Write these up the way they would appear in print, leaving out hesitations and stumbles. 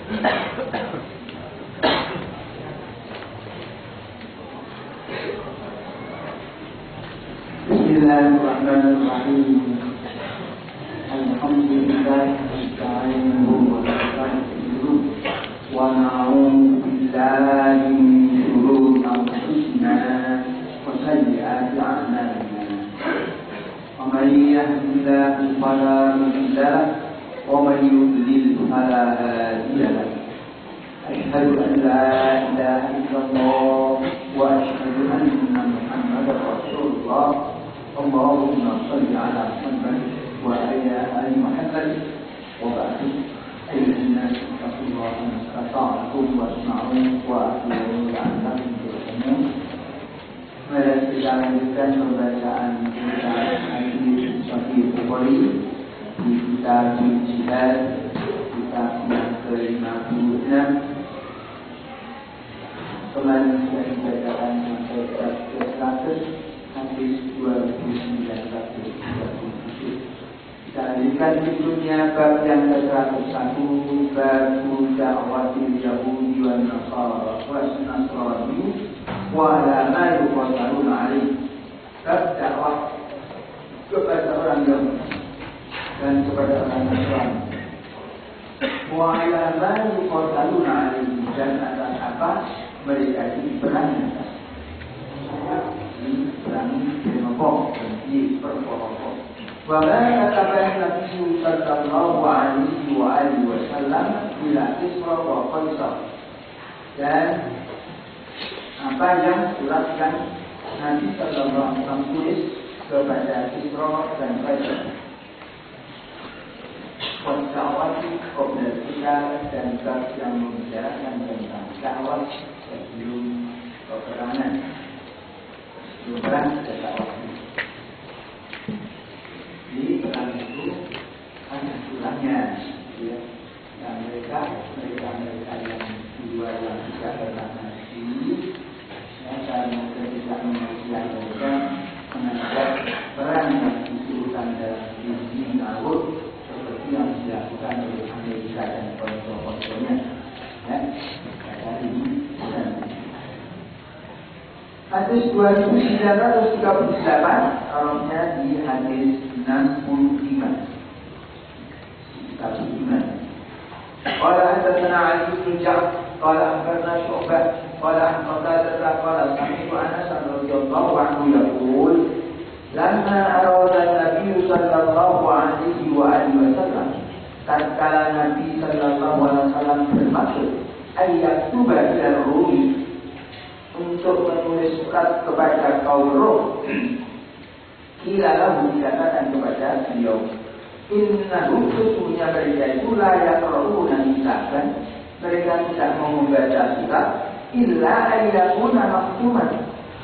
Bismillahirrahmanirrahim. Alhamdulillah nasta'inuhu wa nastaghfiruh wa na'udzu billahi min shururi anfusina wa sayyi'ati a'malina. Wa may yahdihillahu fala mudilla lahu wa may yudlil fala hadiya lahu. Asyhadu an la ilaha illallah wa asyhadu anna Muhammadar Rasulullah. Allahumma shalli ala Muhammad wa ala ali Muhammad wa ba'du. Ayyuhan nas taqullaha mastata'tum wasma'u wa ati'u la'allakum turhamun. Mari kita lanjutkan pembacaan kitab hadis Sahih Bukhari di kitab Jihad, kitab yang ke-56. Kemarin sudah dibacakan sampai bab ke-100, hadis 2937. Kita lanjutkan berikutnya bab yang ke-101, bab da'watil Yahudi wan Nasara Nasrani wa ala ma yuqataluna alaihi. Bab dakwah kepada orang Yahudi dan kepada orang Nasrani. Wa ala ma yuqataluna alaihi, dan atas apa mereka diperangi. Diperangi berkelompok dan diperkelompok. Wa ma katakan Nabi sallallahu alaihi wasallam ila Kisra wa Qaisar. Dan apa yang suratkan Nabi sallallahu alaihi wasallam tulis kepada Kisra dan Qaisar. Dakwah qabla kita dan bab yang membicarakan tentang dakwah sebelum peperangan. Sebelum perang ada dakwah. Di perang itu ada tulangnya, ya. Dan mereka yang dua yang tidak bertahan ini, ya, karena tidak mengerti mereka menangkap perang yang disuruhkan dalam ini tahun yang dilakukan oleh Amerika dan konsul-konsulnya, ya, dari ini. Hadis 2938, arahnya di hadis 65. Kitab Iman. Qala hadatsana Ali bin Ja'far, qala akhbarana Syu'bah, qala an Qatadah, qala sami'tu Anas radhiyallahu anhu yaqul, lamma arada Nabi sallallahu alaihi wasallam, tatkala Nabi sallallahu alaihi wasallam bermaksud ayyatuba ila Rumi, untuk menulis surat kepada kaum Rom, kilalahu, dikatakan kepada beliau, innahum, sesungguhnya mereka itu la yaqra'una kitaban, mereka tidak mau membaca surat illa ayyakuna maktuman,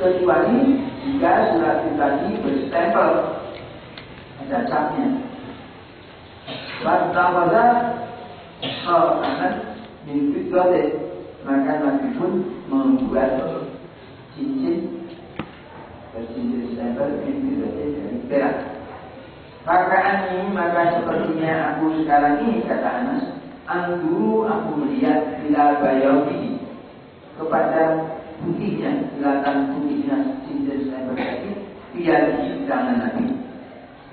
kecuali jika surat itu tadi berstempel, ada capnya. Batawaza karena mimpi dole, maka Nabi pun membuat cincin stempel mimpi dole dari perak. Maka sepertinya aku sekarang ini, kata Anas, dulu aku melihat bila bayogi kepada putihnya, kelihatan putihnya cincin stempel tadi, biar di tangan Nabi.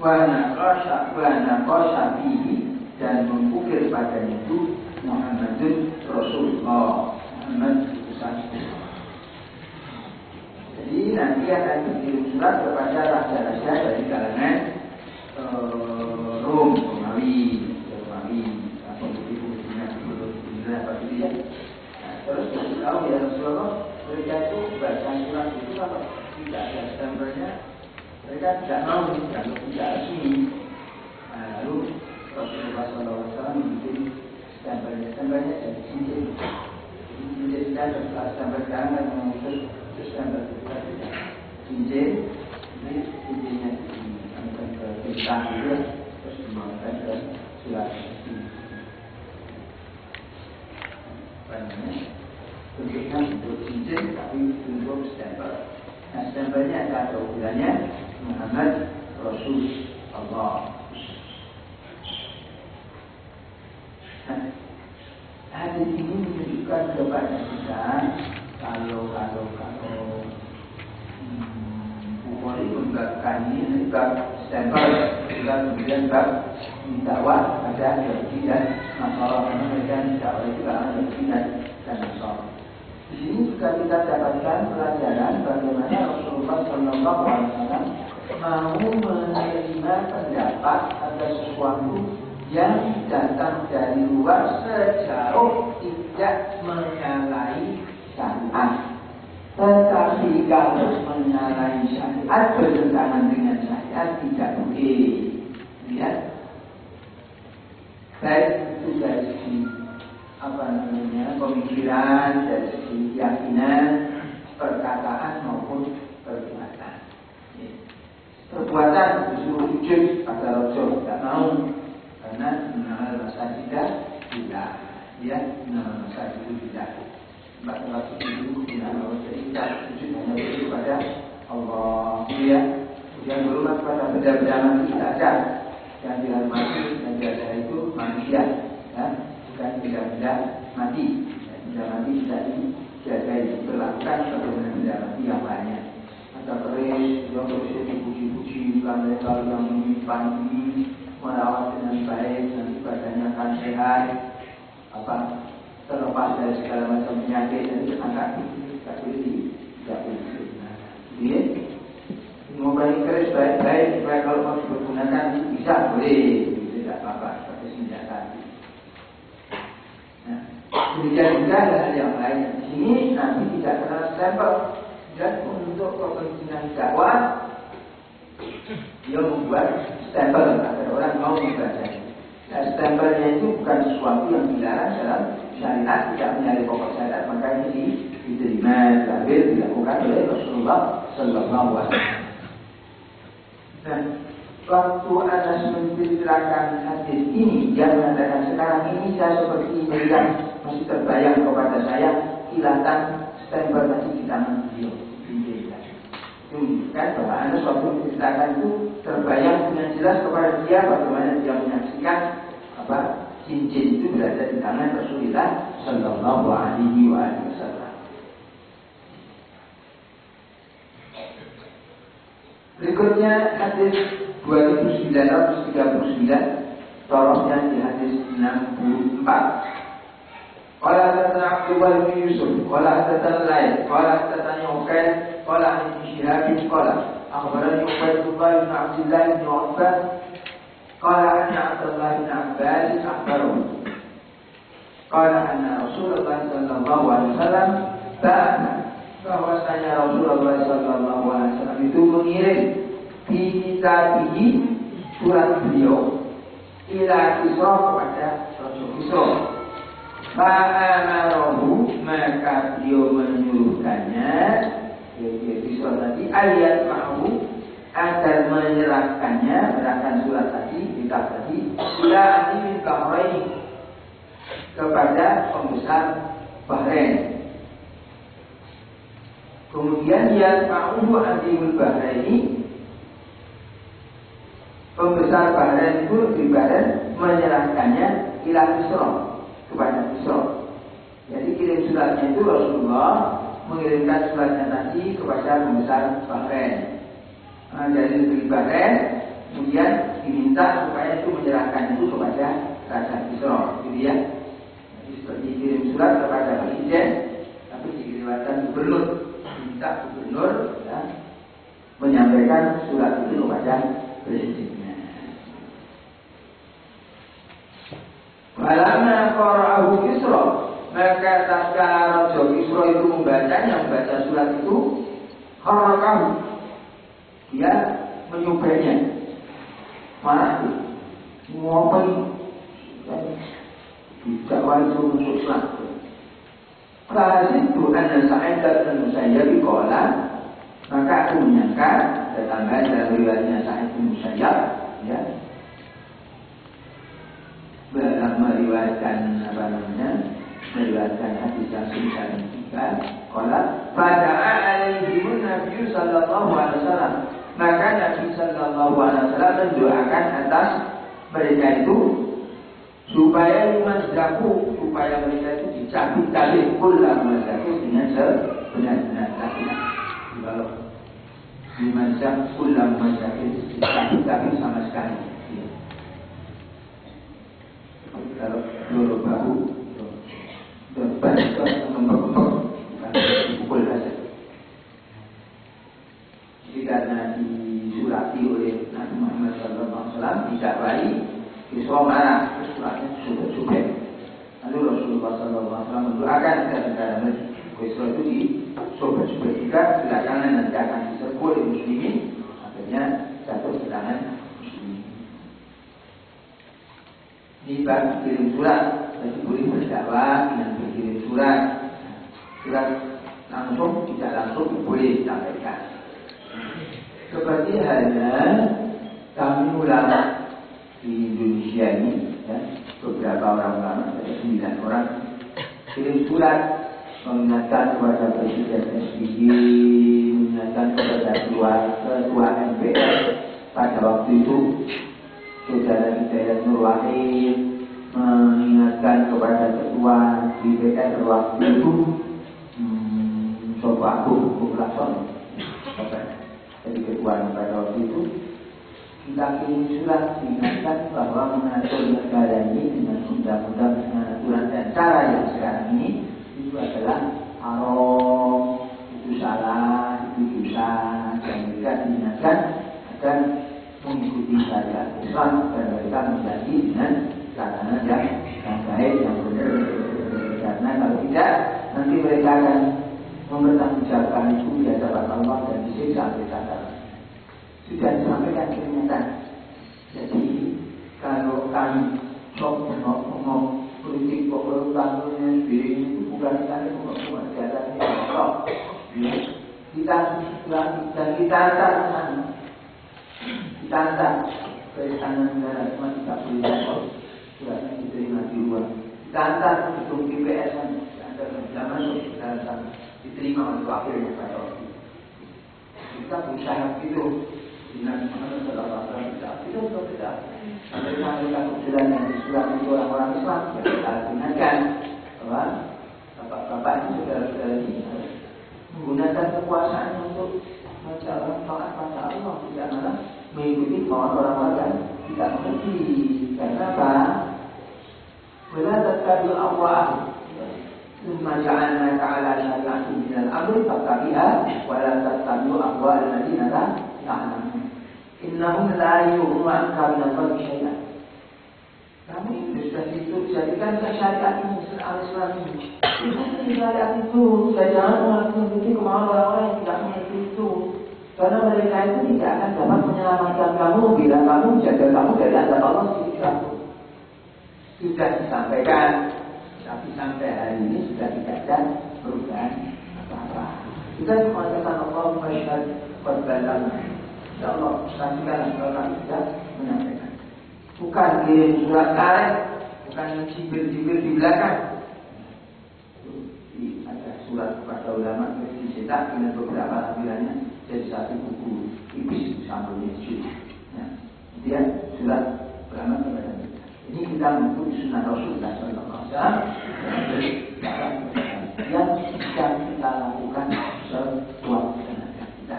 Wana kosa bihi, dan mengukir padanya itu Muhammadun Rasulullah, Muhammad utusan. Jadi nanti akan dikirim surat kepada raja-raja dari kalangan Rom, Romawi, atau putih-putihnya apa gitu ya. Terus tahu ya Rasulullah, mereka itu baca surat itu kalau tidak ada stempelnya, mereka tidak mau, kalau tidak resmi. Lalu Rasulullah SAW bikin stempelnya dari cincin. Cincin dan stempel tangan mengusut stempel itu cincin, ini cincinnya diambil ke bintang itu, terus dimakan ke surat ini. Bentuknya bentuk cincin tapi bentuk stempel. Nah, stempelnya ada ukurannya Muhammad Rasulullah. hadis ini menunjukkan kepada kita kalau Bukhari membabkan ini bab stempel, kemudian bab dakwah ada Yahudi dan Nasara, karena mereka dakwah itu karena Yahudi dan Nasara. Di sini juga kita dapatkan pelajaran bagaimana Rasulullah SAW mau menerima pendapat atau sesuatu yang datang dari luar sejauh tidak menyalahi syariat. Tetapi kalau menyalahi syariat, bertentangan dengan syariat, tidak boleh. Lihat, baik itu dari segi pemikiran, dari segi keyakinan, perkataan maupun perbuatan. Perbuatan disuruh sujud pada Rasul, tidak mau, karena mengenal masajidah tidak, ya, mengenal masajidah tidak. Waktu itu mengenal masajidah sujud hanya sujud pada Allah, ya. Kemudian berumah kepada benda-benda mati tidak ada, yang dihormati dan diada itu manusia, ya, bukan benda-benda mati. Benda mati tidak dijagai, diperlakukan sebagai benda mati yang lainnya. Ada keris yang bersih dipuji-puji, bukan mereka yang menyimpan ini, merawat dengan baik dan ibadahnya akan sehat, terlepas dari segala macam penyakit dan angkat tidak boleh. Jadi, mempunyai keris baik-baik supaya kalau mau dipergunakan bisa boleh, tidak apa-apa seperti senjata. Nah, demikian juga hal yang lain. Di sini Nabi tidak pernah stempel, dan untuk kepentingan dakwah dia membuat stempel agar orang mau membaca. Nah, stempelnya itu bukan sesuatu yang dilarang dalam syariat, tidak menyalahi pokok syariat, maka ini diterima, diambil, dilakukan oleh Rasulullah Sallallahu Alaihi Wasallam. Nah, waktu Anas menceritakan hadis ini, dia mengatakan sekarang ini saya seperti melihat, masih terbayang kepada saya kilatan stempel masih di tangan beliau. Menunjukkan bahwa Anas waktu menceritakan itu terbayang dengan jelas kepada dia bagaimana dia menyaksikan cincin itu berada di tangan Rasulullah Sallallahu Alaihi Wasallam. Berikutnya hadis 2939, tolongnya di hadis 64. Qala hadatsana Abdullah bin Yusuf, qala hadatsana Lail, qala hadatsani Uqail, qala an Shihab qala akhbarani Ubaydullah bin Abdullah bin Uqbah qala anna Abdullah bin Abbas akhbarahu qala anna Rasulullah sallallahu alaihi wasallam ba'atha, bahwasanya Rasulullah sallallahu alaihi wasallam itu mengirim di kitabihi surat beliau ila Kisra kepada Rasul Kisra. Ma'amarahu, maka beliau menyuruhkannya, Kisra tadi, ayat ma'ahu, agar menyerahkannya, menyerahkan surat tadi, kitab tadi, ila Amir Bahrain, kepada pembesar Bahrain. Kemudian ya ma'ahu Amir Bahrain, pembesar Bahrain itu di Bahrain menyerahkannya ila Kisra, kepada Kisra. Jadi kirim suratnya itu Rasulullah mengirimkan suratnya tadi kepada pembesar Bahrain. Dari negeri Bahrain kemudian diminta supaya itu menyerahkan itu kepada Raja Kisra, gitu ya. Jadi seperti kirim surat kepada presiden, tapi diriwayatkan gubernur, diminta gubernur ya, menyampaikan surat itu kepada presidennya. Falamma qara'ahu Kisra, maka tatkala Raja Kisra itu membaca surat itu, qara'ahu, dia menyubahnya, marah, ngomong, tidak wajib untuk Islam. Fasidu anna Sa'id bin Musayyab qala, maka aku menyangka, tambahan dari riwayatnya Sa'id bin Musayyab, ya, meriwayatkan meriwayatkan hadis yang singkat juga. Qala fada'a alaihimun Nabi sallallahu alaihi wasallam, maka Nabi sallallahu alaihi wasallam mendoakan atas mereka itu supaya mereka itu Tapi pulang masyarakat dengan sebenar-benar laki-laki. Kalau dimacam pulang masyarakat tapi sama sekali. Kalau dulu bahu depan membengkok bukan dipukul saja. Jadi karena disurati oleh Nabi Muhammad SAW tidak baik, Isra marah, suratnya sudah. Lalu Rasulullah SAW mendoakan negara-negara Isra itu disobek-sobek juga, belakangan nanti akan diserbu oleh muslimin, akhirnya jatuh ke tangan muslimin. Ini bagi kirim surat, jadi boleh berdakwah dengan berkirim surat. Surat langsung, tidak langsung boleh disampaikan. Seperti halnya kami ulama di Indonesia ini, ya, beberapa orang ulama, ada 9 orang, kirim surat mengingatkan kepada Presiden SBY, mengingatkan kepada Ketua MPR pada waktu itu, Saudara Hidayat Nur Wahid, mengingatkan kepada Ketua DPR waktu itu, Sopo Agung Laksono, jadi ketua pada waktu itu, kita kirim surat diingatkan bahwa mengatur negara ini dengan undang-undang, dengan aturan dan cara yang sekarang ini itu adalah haram, itu salah, itu dosa, dan mereka diingatkan agar mengikuti syariat Islam dan mereka menjadi dengan cara yang baik, yang benar. Karena kalau tidak, nanti mereka akan mempertanggungjawabkan itu di hadapan Allah dan disiksa oleh Allah. Sudah disampaikan kenyataan. Jadi kalau kami ngomong politik pemerintahannya sendiri itu bukan kita bukan kegiatan Allah. Kita antar ke istana negara, cuma tidak boleh masuk. Suratnya diterima di luar. Kita antar ke gedung DPR, antar tidak masuk, kita antar diterima oleh wakilnya pada waktu itu. Kita berusaha itu. Nabi Muhammad SAW kita tidak sampai sampaikan usulan yang disurat itu orang-orang Islam yang kita gunakan bahwa bapak-bapak ini saudara-saudara ini menggunakan kekuasaan untuk mencari taat pada Allah, tidak malah mengikuti kemauan orang-orang yang tidak mengerti. Karena apa? Wala tattabi'u ahwa'ahum thumma ja'alnaka 'ala syari'atin minal amri fattabi'ha wa la tattabi'u ahwa'al ladzina la ya'lamun. Innahum la yu'minu anna al-qalbi syai'an. Kami sudah dijadikan syariat ini, Islam ini. Itu syariat itu, jangan mengikuti kemauan orang-orang yang tidak mengerti itu. Karena mereka itu tidak akan dapat menyelamatkan kamu bila kamu jaga kamu dari azab Allah sendiri. Sudah disampaikan, tapi sampai hari ini sudah tidak ada perubahan apa-apa. Kita mengatakan Allahumma syahad wa balam. Ya Allah, saksikan kalau kami sudah menyampaikan. Bukan kirim surat karet, bukan cibir-cibir di belakang. Ada surat kepada ulama dicetak dengan beberapa lampirannya jadi satu buku tipis sampulnya itu. Nah, kemudian surat ulama kepada kita. Ini kita mengikuti sunnah Rasulullah SAW yang bisa kita lakukan sebuah tenaga kita.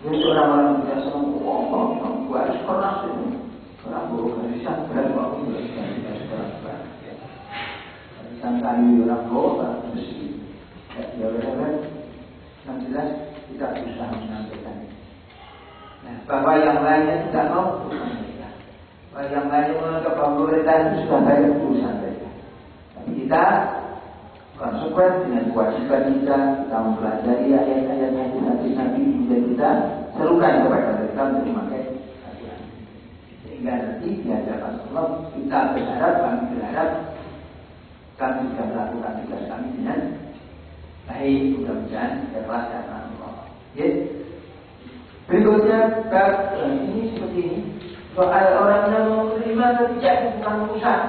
Jadi orang-orang tidak senang, gua harus keras ini. Orang buruk harisan berat waktu tidak keras. Harisan tadi orang buruk, orang besi. Ya benar-benar. Yang jelas kita berusaha menyampaikan. Nah, bahwa yang lainnya tidak mau urusan mereka. Bahwa yang lainnya menganggap pemerintah itu sudah baik urusan mereka. Tapi kita konsekuensi dengan kewajiban kita mempelajari ayat-ayat hadis Nabi dan kita serukan kepada mereka untuk memakai hati-hati. Sehingga nanti di hadapan Allah kita kami berharap kami sudah melakukan tugas kami dengan baik, mudah-mudahan ikhlas karena Allah. Ya. Berikutnya bab ini seperti ini. Soal orang yang menerima atau tidak itu bukan urusan.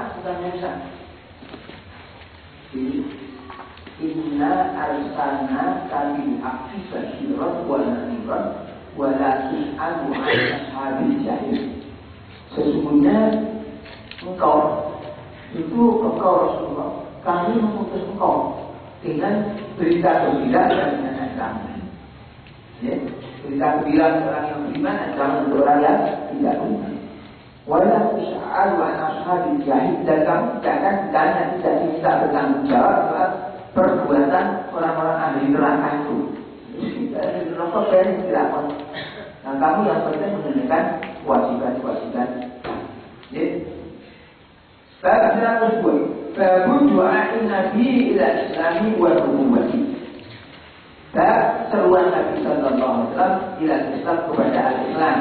Inna arsalna kami hafiz basyiran wa nadhiran wa la tus'alu 'an ashabil jahil. Sesungguhnya engkau Rasulullah kami mengutus engkau dengan berita gembira dan dengan ancaman. Ya, berita gembira untuk orang yang beriman, ancaman untuk orang yang tidak beriman. Wala tus'alu an ashabil jahil, dan kamu tidak akan ditanya, tidak bisa bertanggung jawab soal perbuatan orang-orang ahli neraka itu. Ahli neraka banyak dilakukan. Nah, kamu yang penting menunaikan kewajiban-kewajiban. Ya. Bab 102. Bab du'a'in Nabi ila Islami wa nubuwwati. Bab seruan Nabi sallallahu alaihi wasallam ila Islam, kepada al-Islam.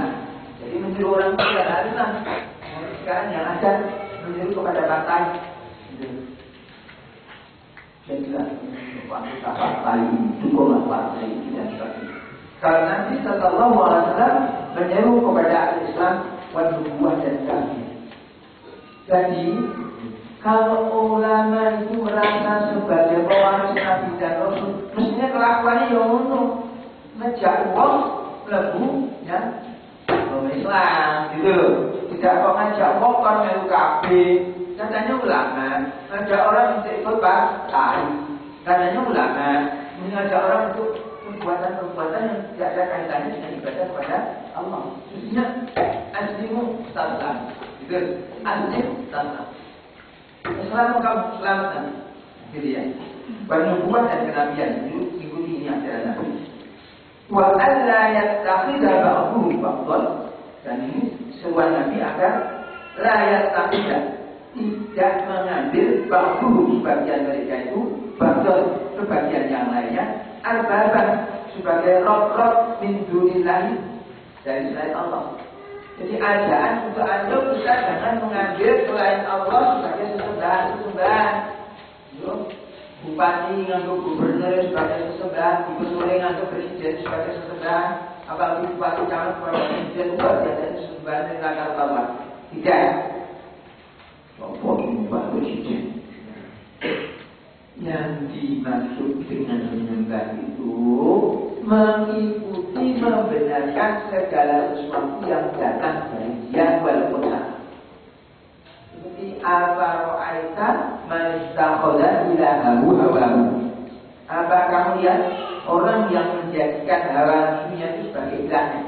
Jadi menyeru orang kepada al-Islam. Sekarang yang ada menyeru kepada partai. Jadilah wanita partai ini, dukunglah partai ini dan sebagainya. Kalau Nabi sallallahu alaihi wasallam menyeru kepada al-Islam wa nubuwwah dan sebagainya. Jadi kalau ulama itu merasa sebagai pewaris Nabi dan Rasul, mestinya kelakuannya yang untuk ngejak uang lebu yang Islam, gitu loh. Tidak kok ngajak uang kan melu kabeh. Katanya ulama, ngajak orang untuk ikut partai. Katanya ulama, mengajak orang untuk perbuatan-perbuatan yang tidak ada kaitannya dengan ibadah kepada Allah. Mestinya aslimu taslam, gitu. Aslim taslam. Islam kamu selamat, gitu ya. Penubuhan dan kenabian itu ikuti ini ajaran Nabi. Wa alla yattakhidha ba'dhum ba'dhan, dan ini seruan Nabi agar la yattakhidha, tidak mengambil ba'dhum sebagian mereka itu ba'dhan sebagian yang lainnya arbaban sebagai rob-rob min dunillahi, dari selain Allah. Jadi ajaan untuk antum, kita jangan mengambil selain Allah sebagai sesembahan. Bupati ngangguk gubernur sebagai sesembahan, gubernur ngangguk presiden sebagai sesembahan, apalagi bupati camat sebagai presiden buat jadi sesembahan yang nakal bawah. Tidak. Bapak presiden. Yang dimaksud dengan menyembah itu mengikuti, membenarkan segala sesuatu yang datang dari Dia walaupun salah. Seperti afaro'aita manistakhoda ilahahu hawahu. Apa kamu lihat orang yang menjadikan hawa nafsunya itu sebagai ilahnya?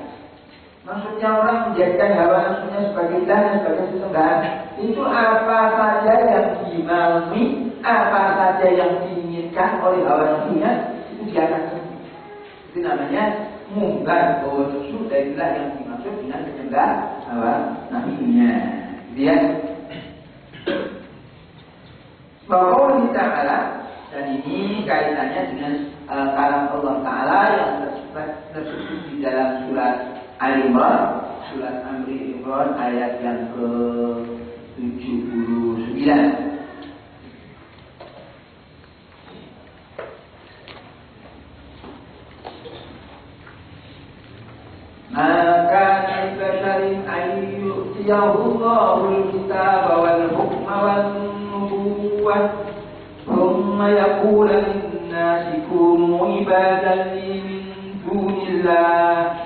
Maksudnya orang menjadikan hawa nafsunya sebagai ilahnya, sebagai sesembahan. Itu apa saja yang dimaui, apa saja yang diinginkan oleh hawa nafsunya, itu dia akan sembah. Itu namanya mungkar hawa nafsu, darilah yang dimaksud dengan menyembah hawa nafsunya. Lihat bahwa kita ta'ala, dan ini kaitannya dengan kalam Allah Ta'ala yang tersebut di dalam surat Al-Imran, surat Amri Imran ayat yang ke-79. Maka ibasharin ayyu'tiyahullahu al-kitaba wal-hukma wal-nubuwwah thumma yaqula lin-nasi kunu ibadan li min dunillah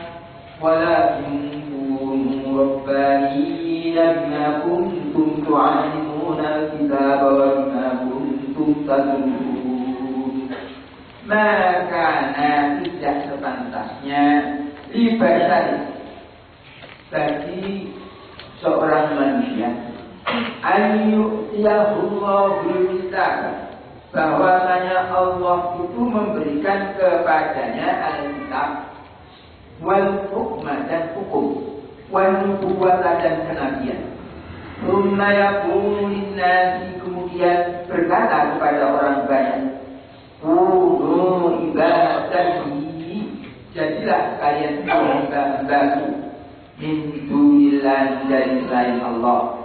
walakin kunu rabbaniyina bima kuntum tu'allimuna al-kitaba wa bima kuntum tadrun. Maka tidak sepantasnya libasari bagi seorang manusia ayyu'tiyahullahu kitab, bahwasanya Allah itu memberikan kepadanya al-kitab wal hukma dan hukum wal nubuwwah dan kenabian. Thumma yaqulu lin-nasi, kemudian berkata kepada orang banyak, kunu ibadan, jadilah kalian hamba-hambaku min dunillah, dari selain Allah.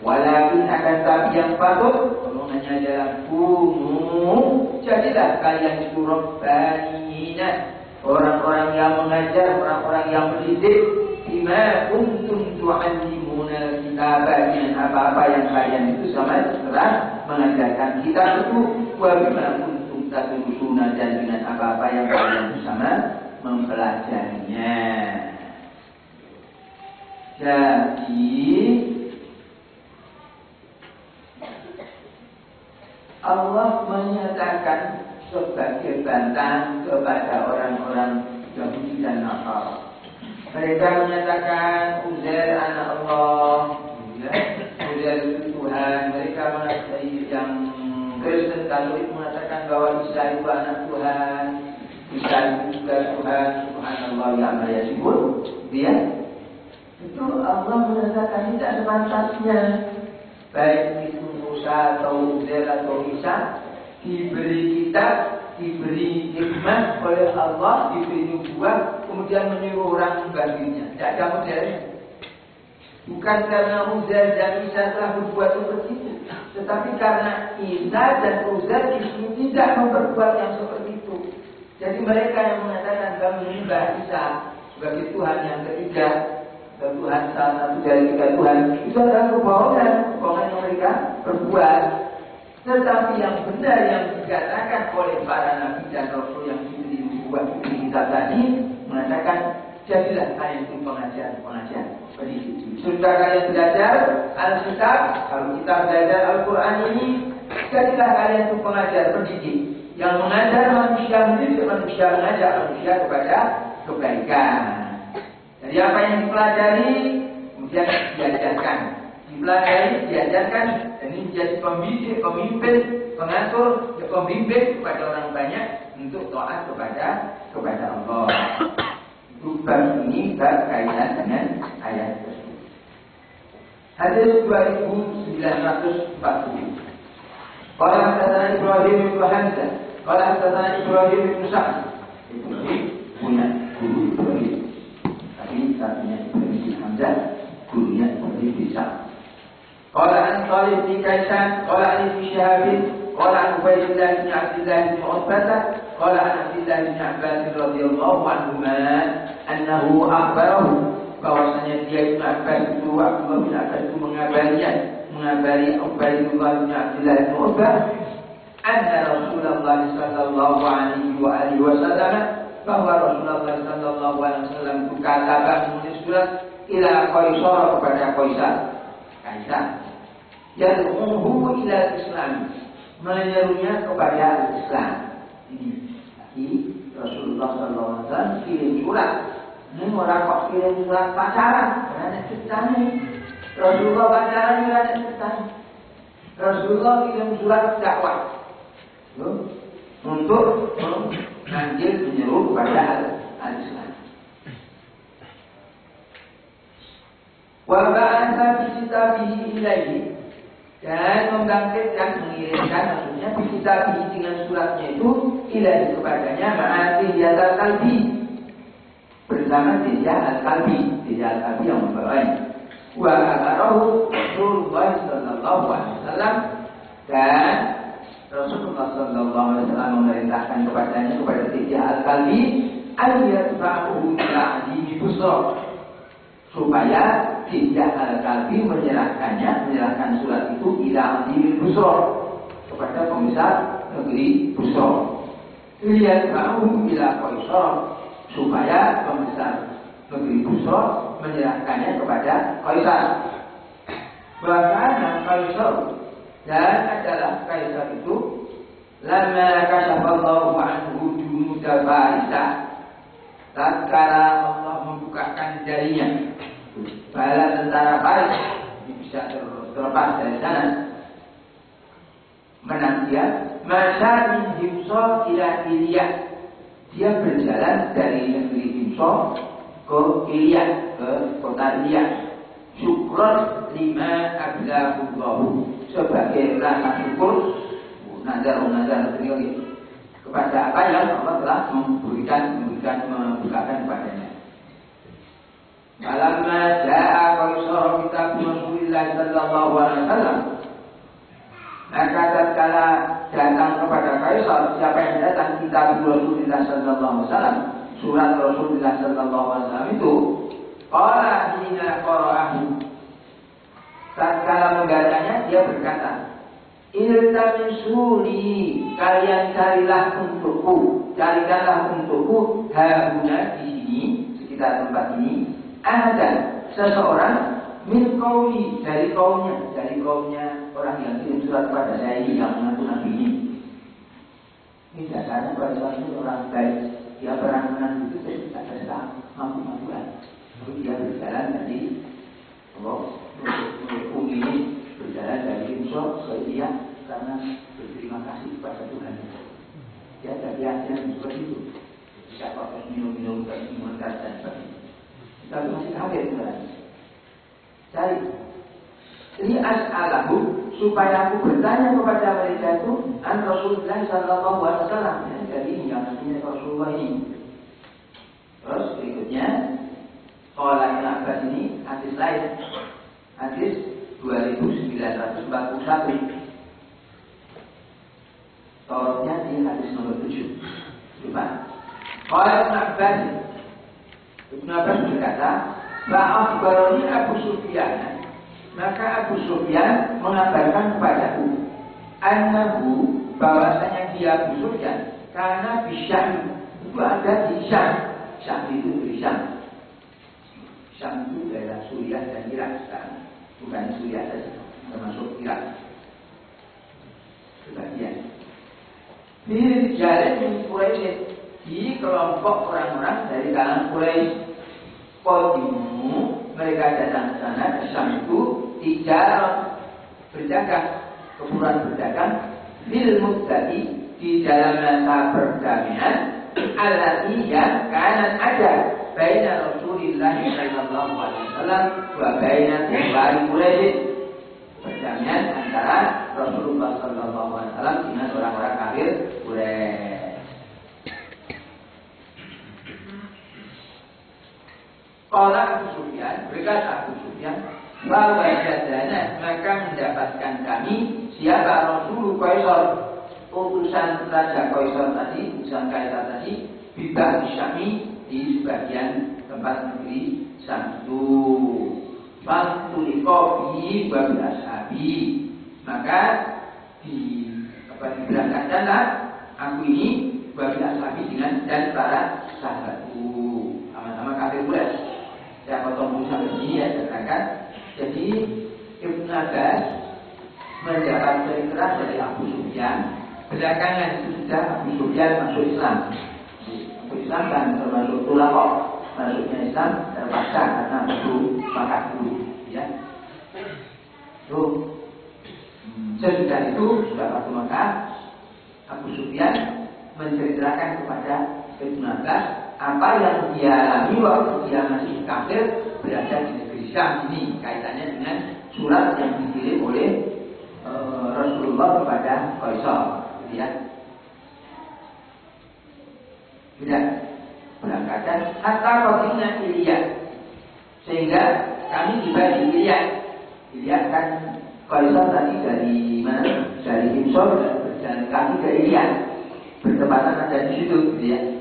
Walakin akan tapi yang patut omongannya adalah kunu, jadilah kalian itu rabbaniyina, orang-orang yang mengajar, orang-orang yang mendidik, bima kuntum tu'allimuna kitab, dengan apa-apa yang kalian itu sama setelah mengajarkan kita itu, wa bima kuntum tadrusuna, dan dengan apa-apa yang kalian bersama mempelajarinya. Jadi Allah menyatakan sebagai bantahan kepada orang-orang Yahudi dan Nasara. Mereka menyatakan Uzair anak Allah, Uzair itu Tuhan. Mereka mengatakan yang Kristen Katolik mengatakan bahwa Isa itu anak Tuhan, Isa itu juga Tuhan. Subhanallah ya mayasibun. Dia itu Allah menyatakan tidak sepantasnya baik itu Musa atau Uzair atau Isa diberi kitab, diberi hikmah oleh Allah, diberi nubuah, kemudian menyuruh orang membandingnya. Tidak ada modelnya. Bukan karena Uzair dan Isa telah berbuat seperti itu, tetapi karena Isa dan Uzair justru tidak memperbuat yang seperti itu. Jadi mereka yang mengatakan kami menyembah Isa sebagai Tuhan yang ketiga, Tuhan salah satu dari tiga Tuhan, itu adalah kebohongan yang mereka perbuat. Tetapi yang benar yang dikatakan oleh para nabi dan rasul yang diberi nubuah di kitab tadi mengatakan jadilah kalian itu pengajar. Sudah kalian belajar Alkitab, kalau kita belajar Al-Quran ini, jadilah kalian itu pengajar, pendidik yang mengajar manusia, mendidik manusia, mengajak manusia kepada kebaikan. Jadi apa yang dipelajari kemudian diajarkan, diajarkan, dan ini menjadi pembimbing, pemimpin, pengatur, pembimbing kepada orang banyak untuk taat kepada Allah. Bab ini berkaitan dengan ayat tersebut. Hadis 2940. Qala hadatsana Ibrahim bin Hamzah, qala hadatsana Ibrahim bin Sa'd. Itu punya guru Ibrahim. Tapi satunya Ibrahim bin Hamzah, gurunya Ibrahim bin Sa'd. Qala an Talib bin Kaisan, qala an Ibn Shihab, qala an Ubaydillah bin Abdullah bin Utbah, qala an Abdullah bin Abbas radhiyallahu anhuma annahu akhbarahu, bahwasanya dia Ibn Abbas itu Abdullah bin Abbas itu mengabari Ubaydillah bin Abdullah bin Utbah anna Rasulullah sallallahu alaihi wa alihi wasallam, bahwa Rasulullah sallallahu alaihi wasallam itu kataba menulis surat ila Qaisar, kepada Kaisar yad'uhu ila Islam, menyerunya kepada Islam. Ini Rasulullah SAW kirim surat. Ini orang kok kirim surat pacaran, ada ceritanya. Rasulullah pacaran juga ada ceritanya. Rasulullah kirim surat dakwah untuk menyeru kepada al-Islam. Wa ba'atha bi kitabihi ilaihi, dan membangkitkan, mengirimkan, maksudnya bi kitabihi dengan suratnya itu ilaihi kepadanya, ma'ati Dihya al-Kalbi, bersama Dihya al-Kalbi yang membawanya. Wa amarahu Rasulullah sallallahu alaihi wasallam, dan Rasulullah sallallahu alaihi wasallam memerintahkan kepadanya, kepada Dihya al-Kalbi, ayyatba'uhu ila adimi Busra, supaya Dihya al-Kalbi menyerahkan surat itu ila adimi Busra, kepada pembesar negeri Busra. Lihat ba'uhu ila Qaisar, supaya pembesar negeri Busra menyerahkannya kepada Kaisar. Bahkan Kaisar, dan adalah Kaisar itu lama kasyafallahu anhu junuda Farisa, tatkala Allah membukakan darinya bala tentara Faris, bisa terlepas dari sana, menang dia, masa min Himsa ila Ilyah, dia berjalan dari negeri Himsa ke Ilyah, ke kota Ilyah, syukran lima ablahullahu, sebagai rasa syukur nazar beliau kepada apa yang Allah telah membukakan kepadanya. Malamma ja'a Qaisar kitab Rasulullah sallallahu alaihi wasallam, maka tatkala datang kepada Kaisar, siapa yang datang? Kitab Rasulullah sallallahu alaihi wasallam, surat Rasulullah sallallahu alaihi wasallam itu, qala hina qara'ahu, tatkala membacanya dia berkata, iltamisuni, kalian carikanlah untukku hahuna, di sini sekitar tempat ini, ada seseorang min qaumi, dari kaumnya orang yang kirim surat kepada saya ini, yang mengaku nabi ini Kaisar itu orang baik. Dia perang menang itu tidak bisa mampu-mampuan. Lalu dia berjalan dari bumi ini, berjalan dari Insya ke India karena berterima kasih kepada Tuhan. Dia dari akhirnya seperti itu. Tidak pakai minum-minum dan sebagainya. Kita masih hadir sebenarnya. Cari. Ini as'alahu supaya aku bertanya kepada mereka itu an Rasulullah sallallahu alaihi wasallam. Jadi yang namanya Rasulullah ini. Terus berikutnya kalau Ibnu Abbas ini hadis lain. Hadis 2941. Tolongnya di hadis nomor 7. Coba. Kalau Ibnu Abbas berkata, "Ba'akhbarani Abu Sufyan." Maka Abu Sufyan mengabarkan kepadaku annahu bahwasanya dia Abu Sufyan karena Bisyam itu ada di Syam. Syam itu di Syam. Syam itu daerah Suriah dan Irak sekarang. Bukan Suriah saja, termasuk Irak. Sebagian. Di jalan Quraisy di kelompok orang-orang dari kalangan Quraisy. Qadimu mereka datang ke sana ke Syam itu tidak berdagang, kemudian berdagang fil mudati di dalam masa perdamaian allati yang kanan ada baina Rasulillah sallallahu alaihi wasallam wa baina kufari Quraisy, perdamaian antara Rasulullah sallallahu alaihi wasallam dengan orang-orang kafir Quraisy. Qala Abu Sufyan, berkata Abu Sufyan, wa wajadana, maka mendapatkan kami siapa Rasul Kaisar, utusan Raja Kaisar tadi, utusan Kaisar tadi, bibah Syami di sebagian tempat negeri Syam itu. Fatuliko bi babil ashabi, maka diberangkatkanlah aku ini babil ashabi dengan dan para sahabatku, sama-sama kafir Quraisy. Saya potong sampai sini ya, katakan. Jadi Ibnu Abbas mendapat cerita dari Abu Sufyan. Belakangan itu sudah Abu Sufyan masuk Islam. Masuk Islam dan termasuk tulakok. Masuknya Islam terpaksa karena itu Makkah dulu. Ya. Tuh. Sesudah itu sudah waktu Makkah, Abu Sufyan menceritakan kepada Ibnu Abbas apa yang dia alami waktu dia masih kafir berada di negeri Syam ini, kaitannya dengan surat yang dikirim oleh Rasulullah kepada Kaisar. Lihat, tidak berangkatkan hatta qatina Ilya, sehingga kami tiba di Ilya. Ilya kan Kaisar tadi dari mana? Dari Himsor dan kami ke Ilya, bertepatan ada di situ, lihat.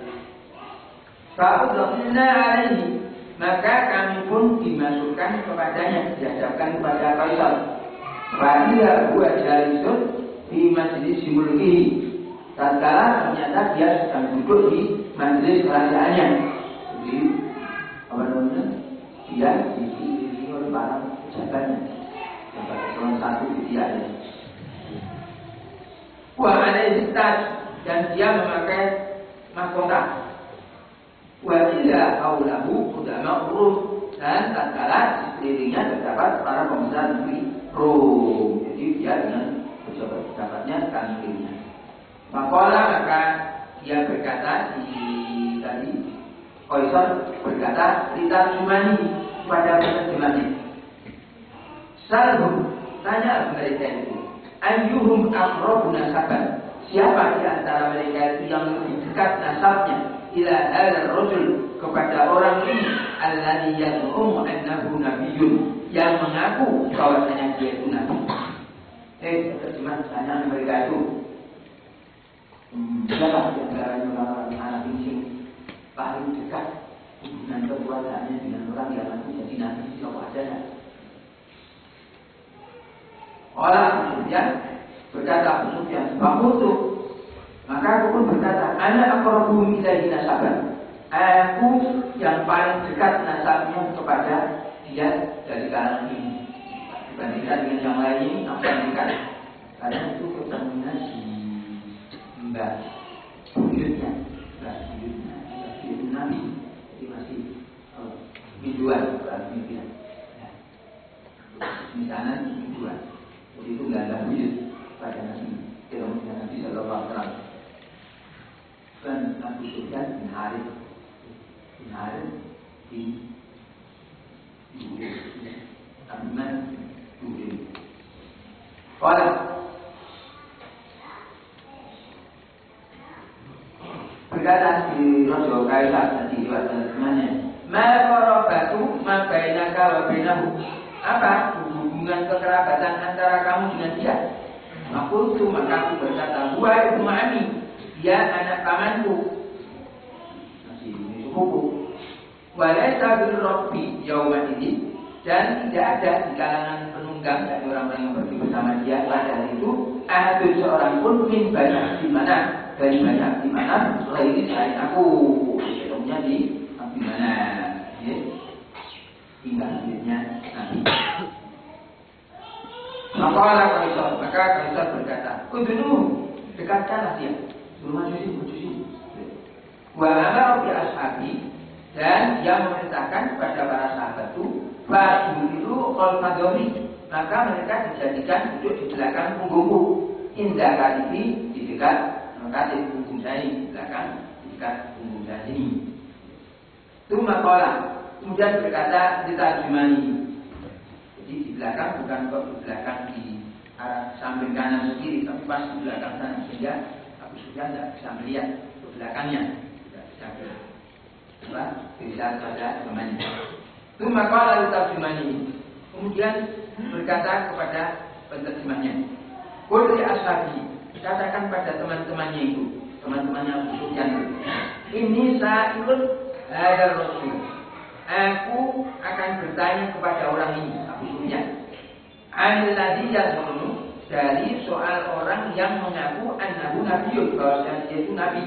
Fa'udhulna alaihi, maka kami pun dimasukkan kepadanya, dihadapkan kepada Kaisar. Fa'idha huwa jalisun di majlis mulkihi, tatkala ternyata dia sedang duduk di majlis kerajaannya. Jadi apa namanya? Dia diiringi oleh para pejabatnya. Sebagai satu dia ada. Wa alaihi tas, dan dia memakai mahkota. Wa illa haulahu udama Rum, dan tatkala di sekelilingnya terdapat para pembesar negeri Rum. Jadi dia dengan pejabat-pejabatnya kan sekelilingnya. Maka dia berkata tadi Kaisar berkata kita cumani pada penerjemahnya. Salhum, tanya mereka itu, ayyuhum aqrabu nasaban, siapa di antara mereka itu yang lebih dekat nasabnya ila hadzal rajul, kepada orang ini alladzi yad'u annahu nabiyyun, yang mengaku bahwasanya dia itu nabi. Terjemah tanya mereka itu, siapa di antara orang anak pincing paling dekat hubungan kekuasaannya dengan orang yang nanti jadi nabi, siapa adanya? Orang Abu Sufyan berkata, Abu Sufyan bakutu, maka aku pun berkata, ana aqrabu ilaihi nasaban, aku yang paling dekat nasabnya kepada dia dari kalangan ini dibandingkan dengan yang lain ini, aku yang dekat karena itu ketemunya di Mbak buyutnya, buyut Nabi, jadi masih biduan berarti pimpinan. Misalnya biduan, jadi itu nggak ada buyut pada Nabi, tidak Nabi Sallallahu Alaihi Wasallam. Dan Abu Sufyan bin Harith di Abdurrahman bin Qala berkata di Rasul Kaisar di wajahnya, "Ma'arabatu ma bainaka wa bainahu." Apa hubungan kekerabatan antara kamu dengan dia? Makultu, maka aku berkata, "Huwa ibnu ami." Dia anak pamanku, masih sepupu. Walaysa bil rabbi yauma ini, dan tidak ada di kalangan penunggang dari orang-orang yang pergi bersama dia pada hari itu ada seorang pun min banyak di mana, dari banyak di mana selain selain aku. Contohnya di mana, ya, tinggal hidupnya Nabi. Maka Kaisar berkata, "Udunu, dekatkanlah dia." Suruh majusi. Wa amara bi ashabi, dan dia memerintahkan kepada para sahabat itu, "Fa'dulu al-madhari." Maka mereka dijadikan duduk di belakang punggungku. Indah kali di dekat mengkatib punggung saya, di belakang di dekat punggung saya ini. Itu makalah. Kemudian berkata diterjemani. Jadi di belakang bukan kok di belakang di arah samping kanan kiri, tapi pas di belakang sana sehingga sudah tidak bisa melihat ke belakangnya, tidak bisa pada temannya. Itu maka lalu terjemani. Kemudian berkata kepada penterjemahnya, "Qul li ashabi," katakan pada teman-temannya itu, teman-temannya Abu Sufyan, "Ini sa'ilun hadar Rasul." Aku akan bertanya kepada orang ini, Abu Sufyan. Alladzi yazunnu, dari soal orang yang mengaku annahu nabiyyun, bahwa dia itu nabi.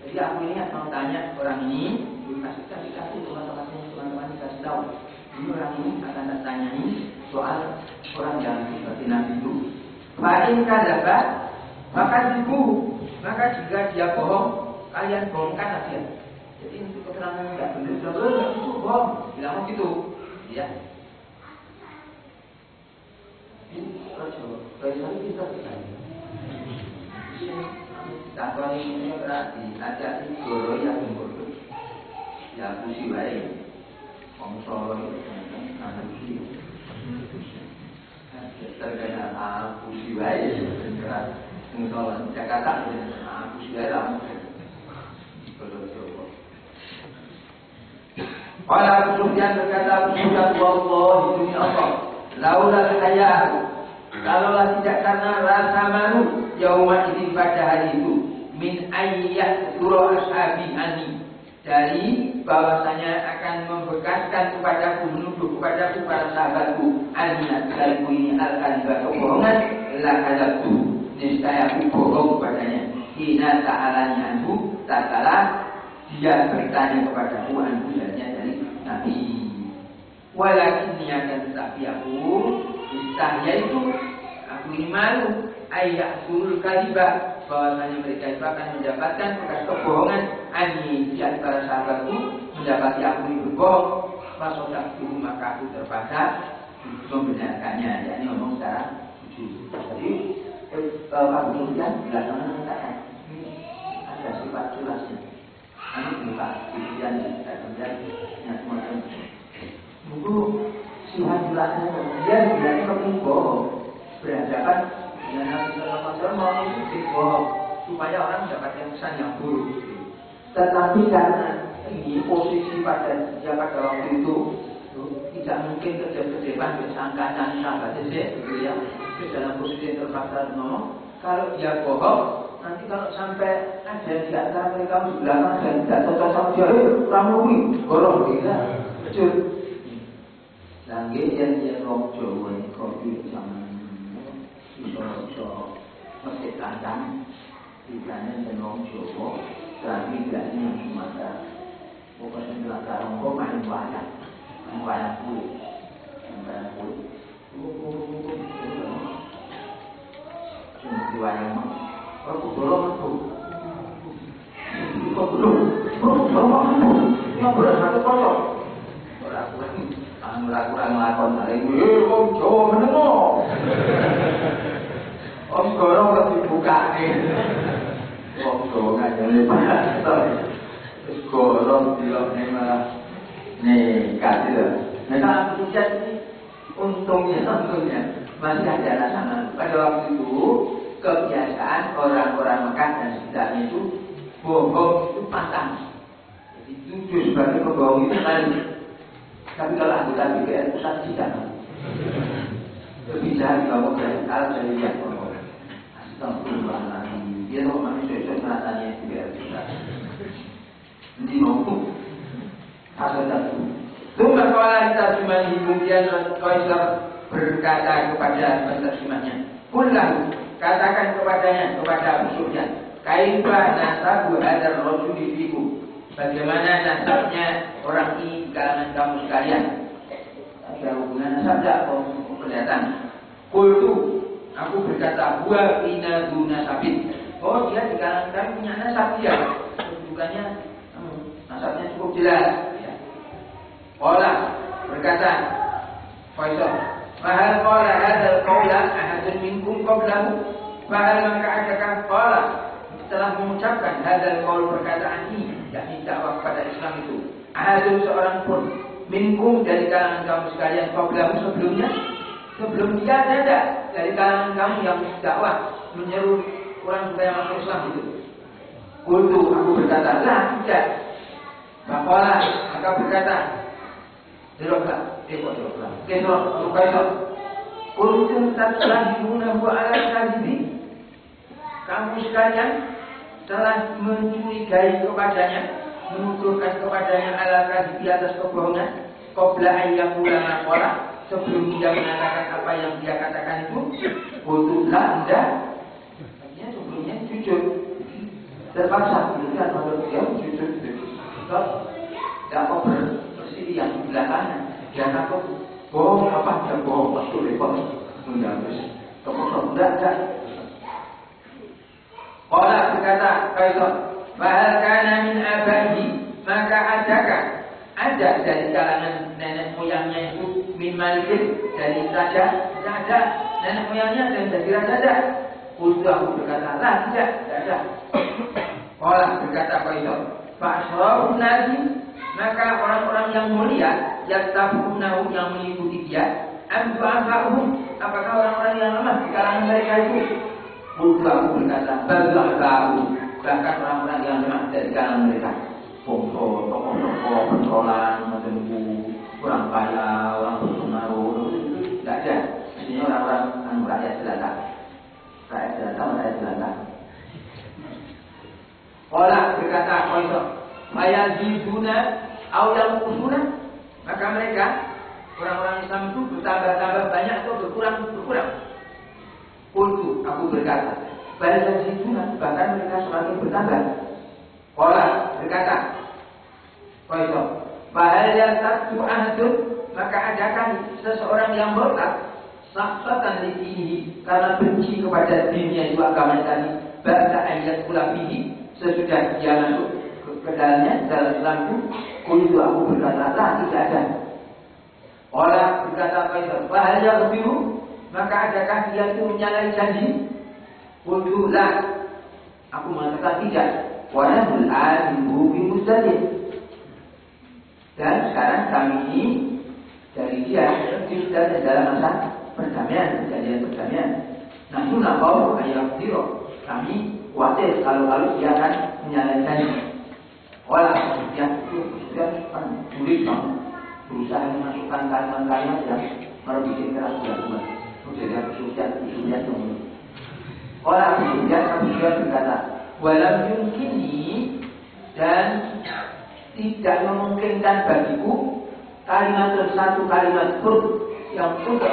Jadi aku ini mau tanya orang ini, kasih teman-teman kasih tahu. Ini orang ini akan tanya ini soal orang yang seperti nabi itu. Fa'in kadzaba, maka jika dia bohong, kalian bohongkanlah dia. Jadi untuk keterangan enggak benar, itu bohong, bilang begitu, ya. Kaisar kita tanpa ini berarti ada goro yang bodoh, ya pusi baik, Solo itu kan pusi, terkena pusi baik, terkena Solo Jakarta pusi baik lah, Kalau Abu Sufyan berkata, "Abu Sufyan, wallahi demi Allah, laulah saya, kalaulah tidak karena rasa malu yauma ini pada hari itu, min ayyah surah ashabi ani, dari bahwasanya akan membekaskan kepadaku, menuduh kepadaku para sahabatku, anina dariku ini al-kadhiba, kebohongan, la kadzabtu, niscaya aku bohong kepadanya. Hina ta'alanya anhu, tak kalah dia bertanya kepadaku anhu dari Nabi. Walakin niatan tetapi aku yaitu aku ini malu ayat surul kadhiba, bahwasanya mereka itu akan mendapatkan bekas kebohongan ani di antara sahabatku, mendapati aku ini berbohong, fasodaqtu, maka aku terpaksa membenarkannya. Yakni ngomong secara jujur. Jadi Abu Sufyan belakangan mengatakan ada sifat jelasnya. Ini bukan kemudian yang semacam buku sifat jelasnya. Dia bilangnya kamu bohong, berhadapan dengan Nabi Sallallahu Alaihi Wasallam mau itu bohong supaya orang mendapatkan kesan yang buruk. Tetapi karena ini posisi pada dia pada waktu itu tidak mungkin kedep-kedepan bersangkaan sahabat saja, gitu ya. Dalam posisi yang terpaksa ngomong, kalau dia bohong, nanti kalau sampai ada di antara mereka di belakang dan tidak cocok sama dia, kamu ini gorong gitu, kecil. Dan dia ngomong Jawa ini kopi zaman iso masih kandang, ditanya dan ngomong Jawa, tapi tidak yang Sumatera. Pokoknya belakang kok main banyak kulit. Diwayang aku dorong aku takon maling, wong Jawa menengo. Om Goro kok dibukake. Wong Jawa ngajane pastor. Wis Goro dilokne malah nekat lho. Nah, kalau sukses ini untungnya masih ada anak-anak. Pada waktu itu kebiasaan orang-orang Mekah dan sekitarnya itu bohong itu pantang. Jadi jujur sebagai pembohong itu kali. Tapi kalau anggota DPR pusat tidak. Lebih jahat kalau kalau saya lihat bohong. Astagfirullahaladzim. Dia kok manusia rasanya DPR pusat. Nanti ngomong. Asal satu. Tunggu kalau kita cuma kemudian Kaisar berkata kepada penerjemahnya, "Qullahu," katakan kepadanya, kepada musuhnya, "Kaifa nasabu hadzal rajuli fikum?" Bagaimana nasabnya orang ini di kalangan kamu sekalian? Ada hubungan nasab tak? Kelihatan. Qultu, aku berkata, "Huwa bina du nasabin." Oh, dia di kalangan kami punya nasab dia. Kedudukannya nasabnya cukup jelas. Qala berkata Faisal, "Fahal qala hadzal qawla ahadun minkum qablahu?" Fahal maka adakah qala telah mengucapkan hadzal qaul perkataan ini, yakni dakwah kepada Islam itu, ahadun seorang pun minkum dari kalangan kamu sekalian qablahu sebelumnya? Sebelum dia ada dari kalangan kamu yang dakwah menyeru orang supaya masuk Islam itu? Qultu, aku berkata, "La, tidak." Maka maka berkata Diroklah, Kenro, Kaisar. Kuntum tatlahibuna ala kadhibi. Kamu sekalian telah mencurigai kepadanya, menuduhkan kepadanya ala kadhibi atas kebohongan. Qabla ayyakula maqala, sebelum dia mengatakan apa yang dia katakan itu. Kuntumlah Anda. Artinya sebelumnya jujur. Terpaksa dilihat kalau dia jujur. Tidak mau yang di belakangnya dia takut bohong apa dia bohong waktu repot menjawab toko tidak orang berkata Kaisar bahal kana min abaihi maka ada dari kalangan nenek moyangnya itu min malikin dari raja ada nenek moyangnya dan dari raja aku berkata lah tidak ada orang berkata Kaisar Pak Asrarun Nabi maka orang-orang yang mulia yang tabunahu yang mengikuti dia amfa'ahum apakah orang-orang yang lemah di kalangan mereka itu Mudah aku berkata balahu bahkan orang-orang yang lemah dari kalangan mereka tokoh-tokoh pentolan macamku kurang kaya orang berpengaruh itu tidak ada ini orang-orang rakyat jelata orang berkata Maya ziduna au yang kusuna maka mereka orang-orang Islam itu bertambah-tambah banyak atau berkurang. Qultu aku berkata Maya ziduna bahkan mereka semakin bertambah. Qala berkata Qaisar bahal yasatu ahadun maka adakah seseorang yang murtad sahsatan dinihi karena benci kepada dinnya juga agama tadi ba'da ayat kulafihi sesudah dia masuk dalam Islam itu, kulitu aku berkata, tidak ada. Orang berkata Kaisar, bahaya kebiru, maka adakah dia itu menyalahi janji? Kulitu lah, aku mengatakan tidak. Wanahul alimu bimustadid. Dan sekarang kami ini dari dia sudah dalam masa perdamaian, perjanjian perdamaian. Nah itu nakau ayat biro. Kami khawatir kalau dia akan menyalahi janji. Walau yang itu sudah sulit berusaha memasukkan kalimat-kalimat yang merugikan kerasulan. Jadi aku sudah dong. Walau aku sudah berkata, walau yumkini dan tidak memungkinkan bagiku kalimat satu kalimat pun yang untuk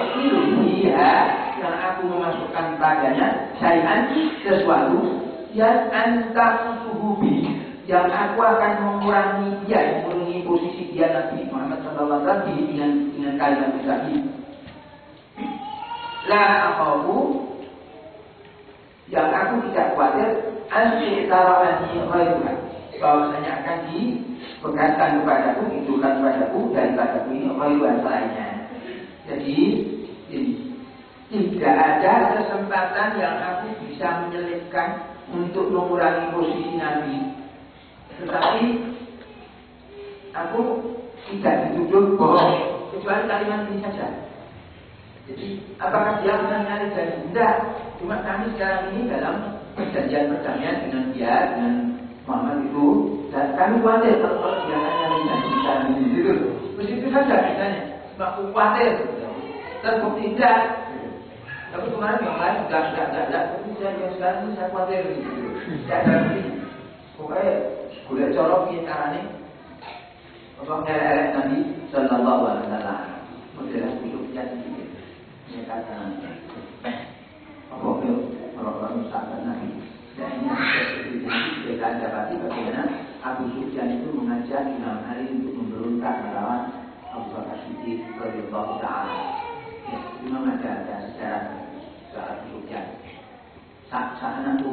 dia yang aku memasukkan padanya syai'an sesuatu yang antang suhubi yang aku akan mengurangi dia, mengurangi posisi dia Nabi Muhammad SAW dengan kalimat tadi. La akhafu yang aku tidak khawatir antitarani ghairuha bahwasanya akan diberikan kepadaku, ditujukan kepadaku daripadaku ini ghairuha selainnya. Jadi tidak ada kesempatan yang aku bisa menyelipkan untuk mengurangi posisi Nabi. Tetapi aku tidak dituduh bohong kecuali kalimat ini saja. Jadi apakah dia menyalip dan tidak? Cuma kami sekarang ini dalam perjanjian perdamaian dengan dia, dengan Muhammad itu, dan kami khawatir kalau dia menyalip dan sekarang ini gitu. Begitu saja misalnya, aku khawatir. Terbukti tidak. Tapi kemarin yang lain sudah. Tapi saya yang sekarang ini saya khawatir gitu. Saya ada ini. Pokoknya boleh corok ini caranya. Apa elek Nabi Sallallahu Alaihi Wasallam. Modelah hidupnya ini. Ini kata apa orang sahabat Nabi. Dan ini kita dapati bagaimana Abu Sufyan itu mengajak Imam Ali untuk memberontak melawan Abu Bakar Siddiq radhiyallahu taala. Ya, memang ada sejarah Abu Sufyan. Saat itu,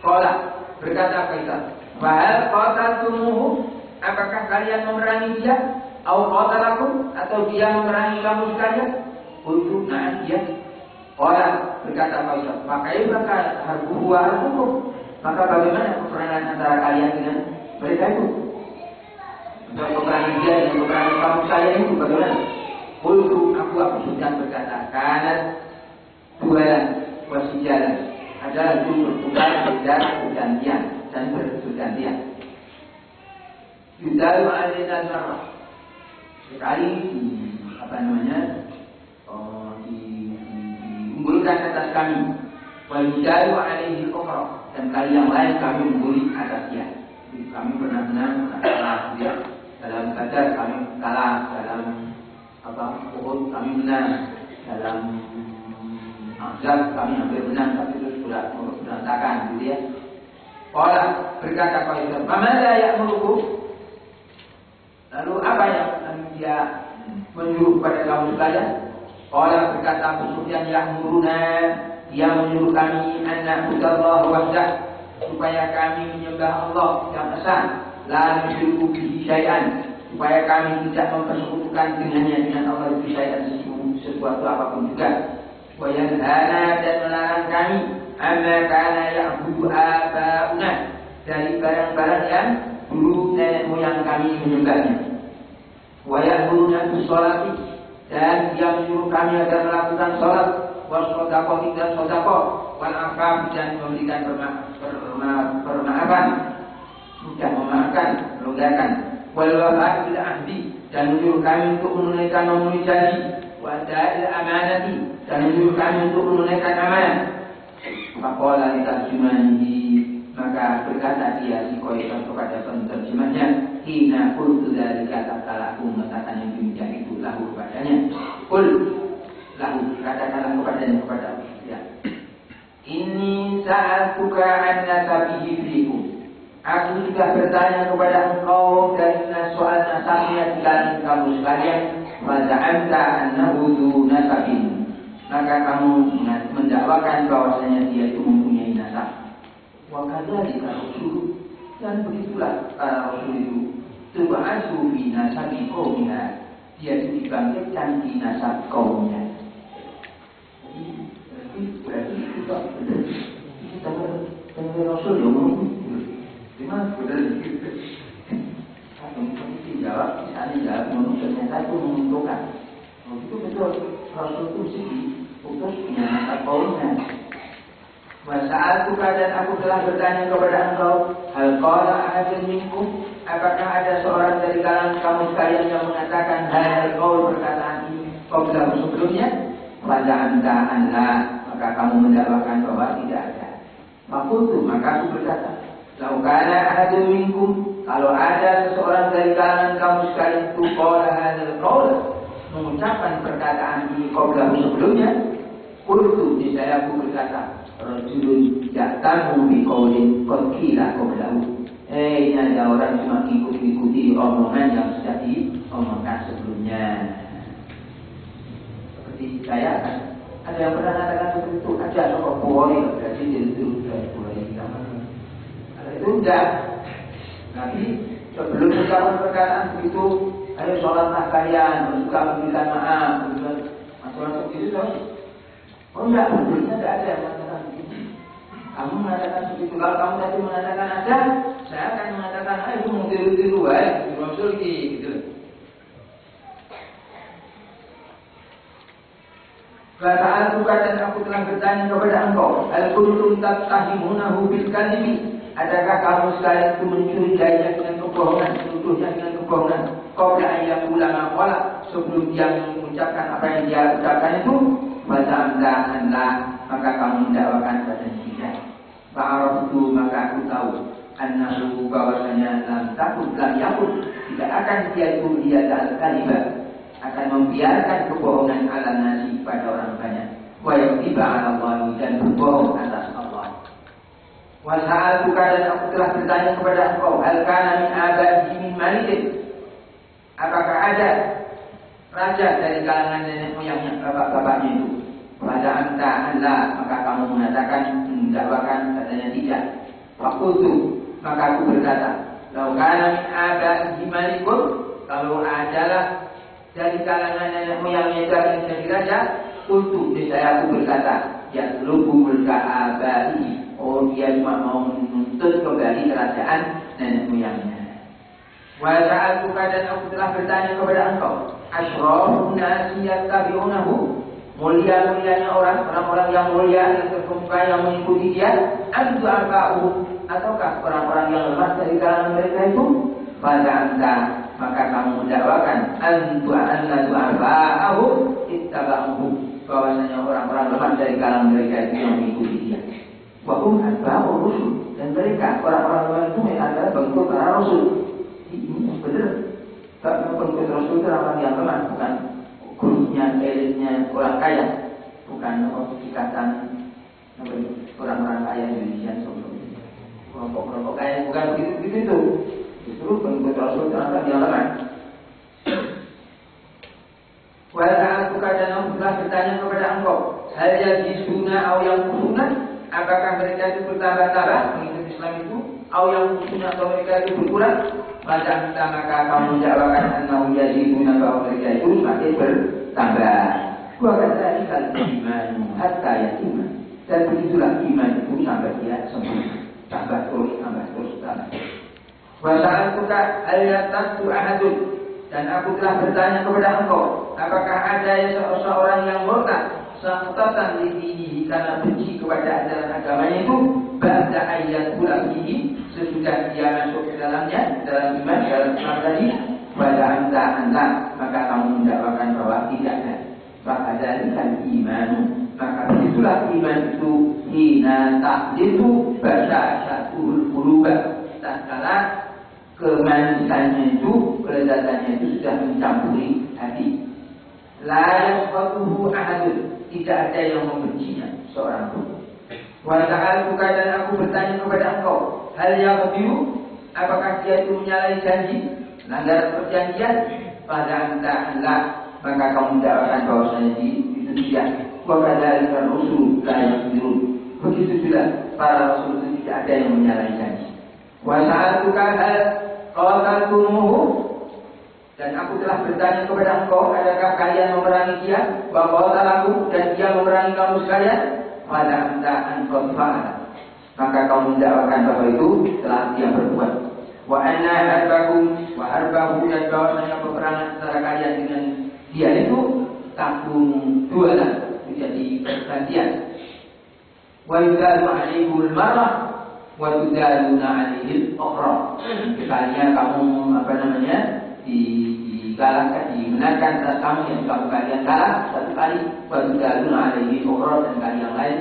Qala berkata Faisal, "Wahal qataltumuhu? Apakah kalian memerangi dia? Au qatalakum? Atau dia memerangi kamu sekalian?" Qultu na'am, ya. Qala berkata Faisal, "Maka harbuhu wa harbukum." Maka bagaimana peperangan antara kalian dengan mereka itu? Untuk peperangan dia dengan peperangan kamu sekalian itu bagaimana? Qultu Abu Sufyan berkata, "Kanat dualan wasijalan." Adalah itu bertukar bergantian dan bergantian. Yudalu alaina marrah. Sekali diunggulkan atas kami. Wa yudalu alaihi ukhra, dan kali yang lain kami ungguli atas dia. Jadi kami pernah menang kalah dia. Dalam Badar kami kalah, dalam Uhud kami menang, dalam Ahzab kami hampir menang, tapi itu sudah berantakan, gitu ya. Qala berkata Faisal, "Mamada ya'murukum?" Lalu apa yang dia menyuruh kepada kamu sekalian? Qala berkata Abu Sufyan, "Ya'muruna," dia menyuruh kami an na'budallaha wahdah, supaya kami menyembah Allah yang esa, la nusyriku bihi syai'an, supaya kami tidak mempersekutukan dengannya dengan Allah itu syai'an, sesuatu apapun juga. Wa yanhana, dan melarang kami amma kana ya'budu aba'una, dari barang-barang yang dulu nenek moyang kami menyembahnya. Wa ya'muruna bis-sholati, dan dia menyuruh kami agar melakukan salat, was-shadaqah, dan sedekah, wal afaf, dan memberikan permaafan, sudah memaafkan, melonggarkan, wal wafa' bil ahdi, dan menyuruh kami untuk memenuhi janji, wa da'il amanati, dan menyuruh kami untuk menunaikan amanah. Maqala litarjumanihi, maka berkata dia si Qaisar kepada penerjemahnya, "Hina qultu dzalika tatalaqu," mengatakan yang demikian itu lahu kepadanya. Qul lahu, katakanlah kepadanya, kepada dia, "Inni sa'altuka an nasabihi fiikum." Aku sudah bertanya kepada engkau dari soal nasabnya di kalangan kamu sekalian. Wa za'amta annahu dzu nasabin, maka kamu mendakwakan bahwasanya dia itu mempunyai nasab. Wa kadzalika rasul, dan begitulah para rasul itu tub'atsu fi nasabi qaumiha, dia itu dibangkitkan di nasab kaumnya. Berarti kita rasul yang gimana benar gitu. Mesti jawab, misalnya jawab ternyata itu menguntungkan. Itu betul, Rasul itu mesti diutus punya nasab kaumnya. Wasa'altu, dan aku telah bertanya kepada engkau, hal qala ahadun minkum, apakah ada seorang dari kalangan kamu sekalian yang mengatakan hal qaul, perkataan ini qabla sebelumnya? Pada anta anla, maka kamu mendakwakan bahwa tidak ada. Maka aku berkata, lau kana ahadun minkum, kalau ada seseorang dari kalangan kamu sekalian itu qala hadzal qaul, mengucapkan perkataan ini qabla sebelumnya, qultu, niscaya aku berkata, rajulun ya'tamu bi qaulin qad qila qablahu. Ini ada orang cuma ikuti omongan yang sudah diomongkan sebelumnya. Seperti saya kan, ada yang pernah mengatakan seperti itu, ada sokok buari, berarti itu buari kalau itu enggak. Tapi sebelum ucapan perkataan begitu ayo sholatlah kalian, bersuka memberikan maaf, masuk itu terus. Oh enggak, sebetulnya tidak ada yang mengatakan begitu. Kamu mengatakan begitu. Kalau kamu tadi mengatakan ada, saya akan mengatakan itu mau tiru-tiru Rasul gitu. Kata Al-Quran dan aku telah bertanya kepada engkau, Al-Qur'an tattahimunahu bil kadhibi. Adakah kamu sekalian itu mencurigainya dengan kebohongan, menuduhnya dengan kebohongan? Qabla ayyam ulama qala, sebelum dia mengucapkan apa yang dia ucapkan itu, Maka maka kamu mendakwakan pada tidak. Fa'araftu maka aku tahu annahu bahwasanya lam yakun tidak akan dia al-kalibah akan membiarkan kebohongan ala nasi pada orang banyak. Wa yakdziba 'ala Allah dan berbohong atas Allah. Wa sa'altuka dan aku telah bertanya kepada engkau, hal kana min abaihi min malikin? Apakah ada raja dari kalangan nenek moyangnya, bapak-bapaknya itu? Pada anta Allah, maka kamu mengatakan mendakwakan, katanya tidak. Fakultu, maka aku berkata, lau kana min abaihi malikun, kalau adalah dari kalangan nenek moyangnya yang jadi raja, kultu, saya aku berkata, ya lubul ka'abaihi. Oh, dia cuma mau menuntut kembali kerajaan nenek moyangnya. Wa sa'altuka dan aku telah bertanya kepada engkau, asyrafun nasi yattabi'unahu, mulia-mulianya orang-orang yang mulia yang terkemuka yang mengikuti dia, antu arba'uhu, ataukah orang-orang yang lemah dari kalangan mereka itu? Pada anta, maka kamu mendakwakan antu arba'uhu ittaba'uhu, bahwasanya orang-orang lemah dari kalangan mereka itu yang mengikuti dia. Wa hum atba'ur rusul, dan mereka orang-orang lemah itu adalah pengikut para rasul. Ini benar. Tak pengikut rasul itu orang yang lemah, bukan grupnya, elitnya orang kaya, bukan ikatan orang-orang kaya Indonesia, kelompok-kelompok kaya, bukan begitu itu. Justru pengikut rasul itu orang yang lemah. Walaupun aku kadang telah bertanya kepada engkau, hal yang disuna atau yang kusuna, apakah mereka itu bertambah-tambah mengikut Islam itu, atau yang kusuna atau mereka itu berkurang? Maka kamu menjawabkan annahu yaziduna, bahwa mereka itu semakin bertambah. Wa kadzalika al-iman hatta yatima, dan begitulah iman itu sampai dia sempurna, tambah terus. Wa sa'altuka hal yattaqu ahadun, dan aku telah bertanya kepada engkau, apakah ada seorang yang murtad sangkatan lidinihi karena benci kepada ajaran agamanya itu, ba'da ayat bulan ini, sesudah dia masuk ke dalamnya, dalam iman, dalam Islam tadi, pada anda, maka kamu mendakwakan bahwa tidak ada. Maka dari imanu, maka begitulah iman itu hina ta'litu basyatul qulubah, tatkala kemanisannya itu, kelezatannya itu sudah mencampuri hati. La yasfatuhu ahadun, tidak ada yang membencinya seorang pun. Wa ta'altuka, dan aku bertanya kepada engkau, hal yaghdiru, apakah dia itu menyalahi janji, melanggar perjanjian? Pada anta Allah, maka kamu mendakwakan bahwasanya itu tidak. Wa kadzalika ar-rusul la yaghdiru, begitu juga para rasul itu tidak ada yang menyalahi janji. Wa ta'altuka hal qataltumuhu, dan aku telah bertanya kepada engkau, adakah kalian memerangi dia? Wa qatalahu, dan dia memerangi kamu sekalian? Pada anta an-qad fa'ala, maka kamu mendakwakan bahwa itu telah dia berbuat. Wa anna harbahu, dan bahwasanya peperangan antara kalian dengan dia itu takun dualan, menjadi pergantian. Wa yudalu alaihul marrah wa tudaluna alaihil ukhra, sekalinya kamu digalakkan, dimenangkan atas kamu yang kamu kalian kalah satu kali, wa tudaluna alaihil ukhra, dan kali yang lain